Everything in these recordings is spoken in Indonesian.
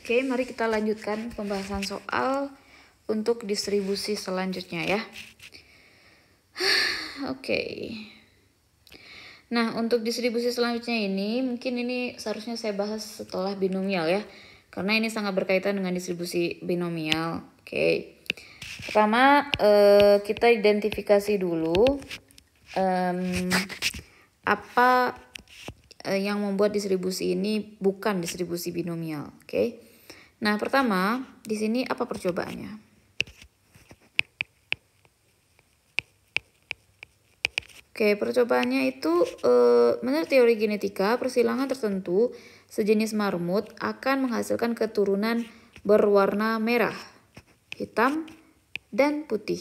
Oke, mari kita lanjutkan pembahasan soal untuk distribusi selanjutnya ya. Oke. Nah, untuk distribusi selanjutnya ini, mungkin ini seharusnya saya bahas setelah binomial ya. Karena ini sangat berkaitan dengan distribusi binomial. Oke. Pertama, kita identifikasi dulu apa yang membuat distribusi ini bukan distribusi binomial. Oke. Nah, pertama, di sini apa percobaannya? Oke, percobaannya itu menurut teori genetika, persilangan tertentu sejenis marmut akan menghasilkan keturunan berwarna merah, hitam, dan putih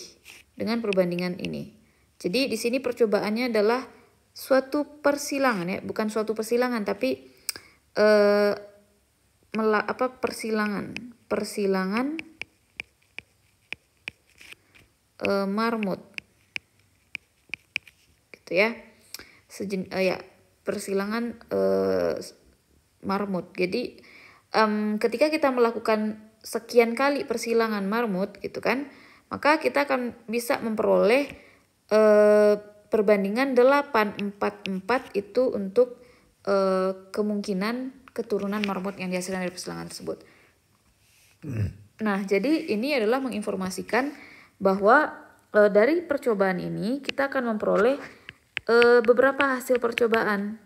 dengan perbandingan ini. Jadi di sini percobaannya adalah suatu persilangan ya, bukan suatu persilangan tapi persilangan marmut. Ya, persilangan marmut. Jadi ketika kita melakukan sekian kali persilangan marmut gitu kan, maka kita akan bisa memperoleh perbandingan 844 itu untuk kemungkinan keturunan marmut yang dihasilkan dari persilangan tersebut. Nah, jadi ini adalah menginformasikan bahwa dari percobaan ini kita akan memperoleh beberapa hasil percobaan.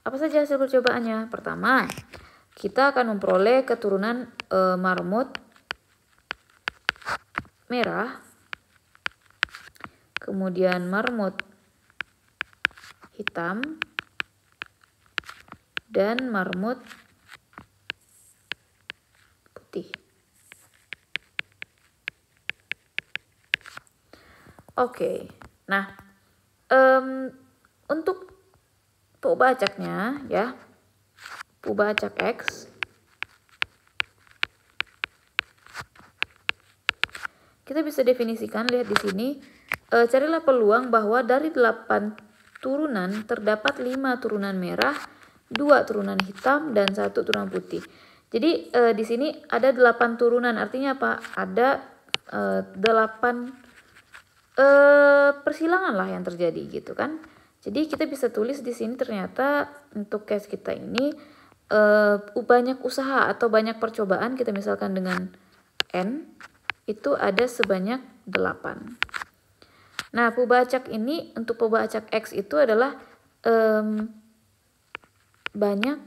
Apa saja hasil percobaannya? Pertama, kita akan memperoleh keturunan marmut merah, kemudian marmut hitam, dan marmut putih. Oke, nah untuk pubacaknya ya, pubacak X, kita bisa definisikan, lihat di sini, carilah peluang bahwa dari 8 turunan terdapat 5 turunan merah, 2 turunan hitam, dan 1 turunan putih. Jadi di sini ada 8 turunan, artinya apa? Ada 8 persilangan lah yang terjadi gitu kan. Jadi kita bisa tulis di sini ternyata untuk case kita ini banyak usaha atau banyak percobaan, kita misalkan dengan N itu ada sebanyak 8. Nah, pubacak ini untuk pubacak X itu adalah banyak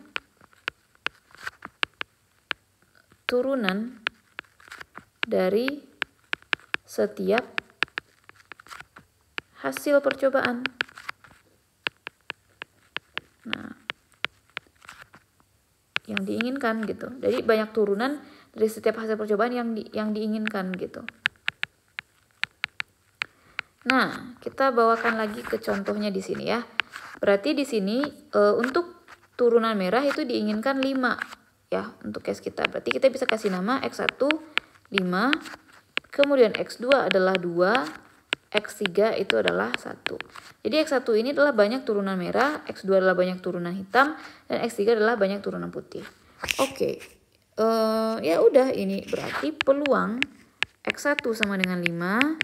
turunan dari setiap hasil percobaan. Nah, yang diinginkan gitu. Jadi banyak turunan dari setiap hasil percobaan yang diinginkan gitu. Nah, kita bawakan lagi ke contohnya di sini ya. Berarti di sini untuk turunan merah itu diinginkan 5 ya untuk case kita. Berarti kita bisa kasih nama X1 5, kemudian X2 adalah 2, X3 itu adalah 1. Jadi X1 ini adalah banyak turunan merah, X2 adalah banyak turunan hitam, dan X3 adalah banyak turunan putih. Oke. Ya udah, ini berarti peluang X1 sama dengan 5,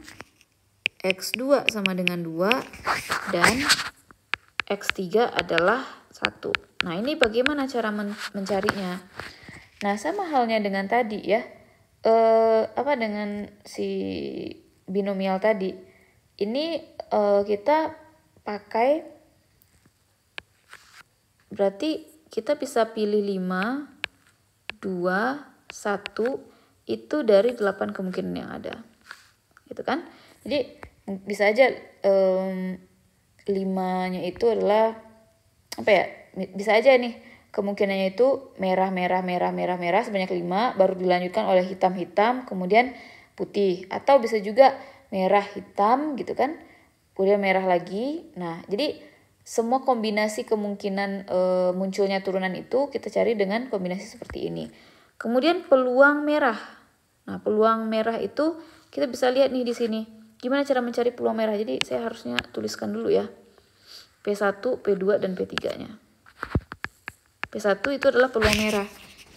X2 sama dengan 2, dan X3 adalah 1. Nah, ini bagaimana cara mencarinya? Nah, sama halnya dengan tadi ya. Dengan si binomial tadi. Ini kita pakai, berarti kita bisa pilih 5, 2, 1 itu dari 8 kemungkinan yang ada. Gitu kan? Jadi bisa aja 5-nya itu adalah bisa aja nih kemungkinannya itu merah sebanyak 5, baru dilanjutkan oleh hitam, kemudian putih, atau bisa juga merah hitam gitu kan, kemudian merah lagi. Nah, jadi semua kombinasi kemungkinan munculnya turunan itu kita cari dengan kombinasi seperti ini. Kemudian peluang merah. Nah, peluang merah itu kita bisa lihat nih di sini. Gimana cara mencari peluang merah? Jadi saya harusnya tuliskan dulu ya. P1, P2, dan P3-nya. P1 itu adalah peluang merah.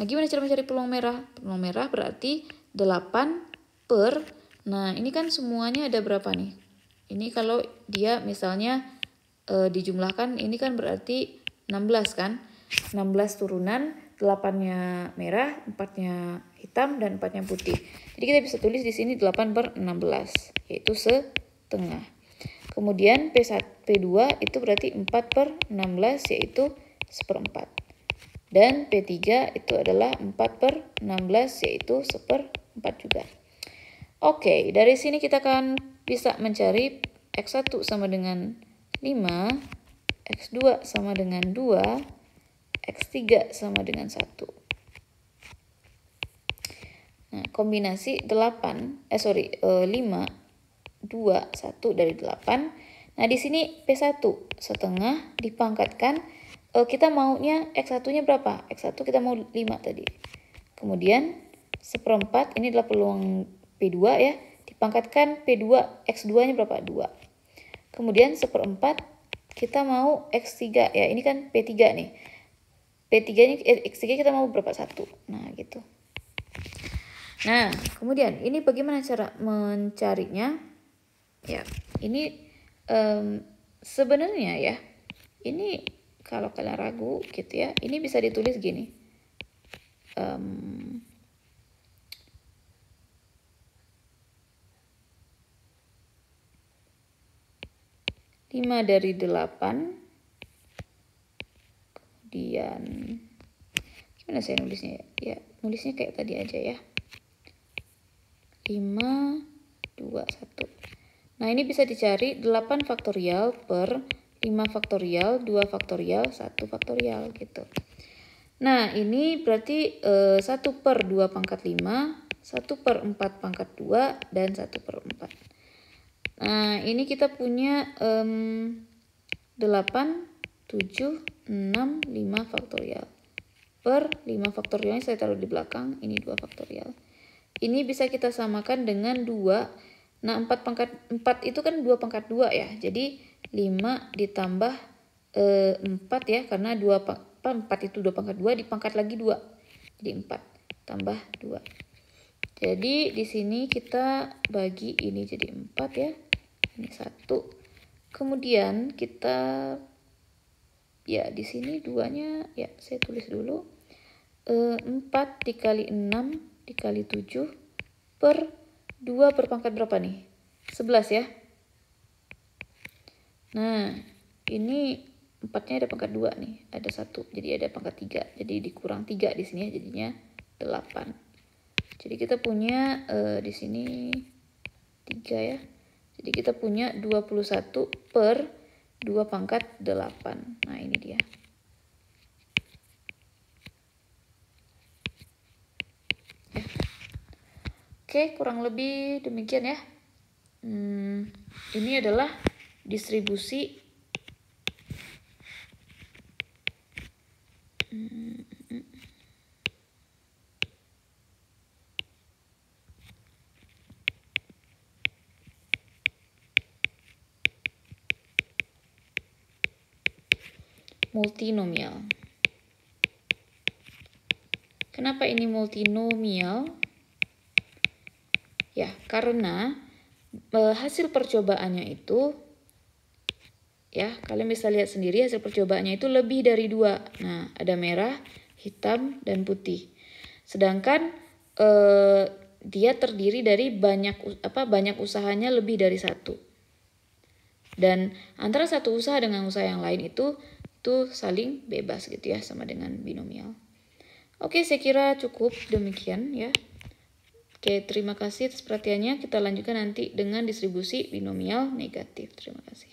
Nah, gimana cara mencari peluang merah? Peluang merah berarti 8 per, nah ini kan semuanya ada berapa nih? Ini kalau dia misalnya dijumlahkan, ini kan berarti 16 kan? 16 turunan, 8-nya merah, 4-nya hitam, dan 4-nya putih. Jadi kita bisa tulis di sini 8 per 16, yaitu setengah. Kemudian P2 itu berarti 4 per 16, yaitu seperempat. Dan P3 itu adalah 4 per 16, yaitu seperempat juga. Oke, dari sini kita akan bisa mencari X1 sama dengan 5, X2 sama dengan 2, X3 sama dengan 1. Nah, kombinasi 5, 2, 1 dari 8. Nah, di sini P1 setengah dipangkatkan, kita maunya X1-nya berapa? X1 kita mau 5 tadi. Kemudian seperempat, ini adalah peluang P2 ya, dipangkatkan P2, X2-nya berapa? 2. Kemudian seperempat, kita mau X3 ya, ini kan P3 nih. P3-nya, X3 kita mau berapa? 1. Nah, gitu. Nah, kemudian ini bagaimana cara mencarinya? Ya, ini sebenarnya ya, ini kalau kalian ragu gitu ya, ini bisa ditulis gini. 5 dari 8. Kemudian gimana saya nulisnya ya? Ya, nulisnya kayak tadi aja ya. 5, 2, 1. Nah, ini bisa dicari 8 faktorial per 5 faktorial, 2 faktorial, 1 faktorial gitu. Nah, ini berarti 1 per 2 pangkat 5, 1 per 4 pangkat 2, dan 1 per 4. Nah, ini kita punya 8, 7, 6, 5 faktorial. Per 5 faktorialnya saya taruh di belakang, ini 2 faktorial. Ini bisa kita samakan dengan 2. Nah, 4 itu kan 2 pangkat 2 ya. Jadi 5 ditambah 4 ya, karena 4 itu 2 pangkat 2, dipangkat lagi 2. Jadi 4 tambah 2. Jadi di sini kita bagi ini jadi 4 ya. Ini 1. Kemudian kita ya di sini 2-nya ya saya tulis dulu. 4 dikali 6 dikali 7 per 2 per pangkat berapa nih? 11 ya. Nah, ini 4-nya ada pangkat 2 nih, ada 1. Jadi ada pangkat 3. Jadi dikurang 3 di sini ya, jadinya 8. Jadi kita punya di sini 3 ya. Jadi kita punya 21 per 2 pangkat 8. Nah, ini dia. Ya. Oke, kurang lebih demikian ya. Ini adalah distribusi multinomial. Kenapa ini multinomial? Ya, karena hasil percobaannya itu, ya kalian bisa lihat sendiri hasil percobaannya itu lebih dari 2. Nah, ada merah, hitam, dan putih. Sedangkan dia terdiri dari banyak usahanya lebih dari 1. Dan antara satu usaha dengan usaha yang lain itu saling bebas gitu ya, sama dengan binomial. Oke, saya kira cukup demikian ya. Oke, terima kasih atas perhatiannya. Kita lanjutkan nanti dengan distribusi binomial negatif. Terima kasih.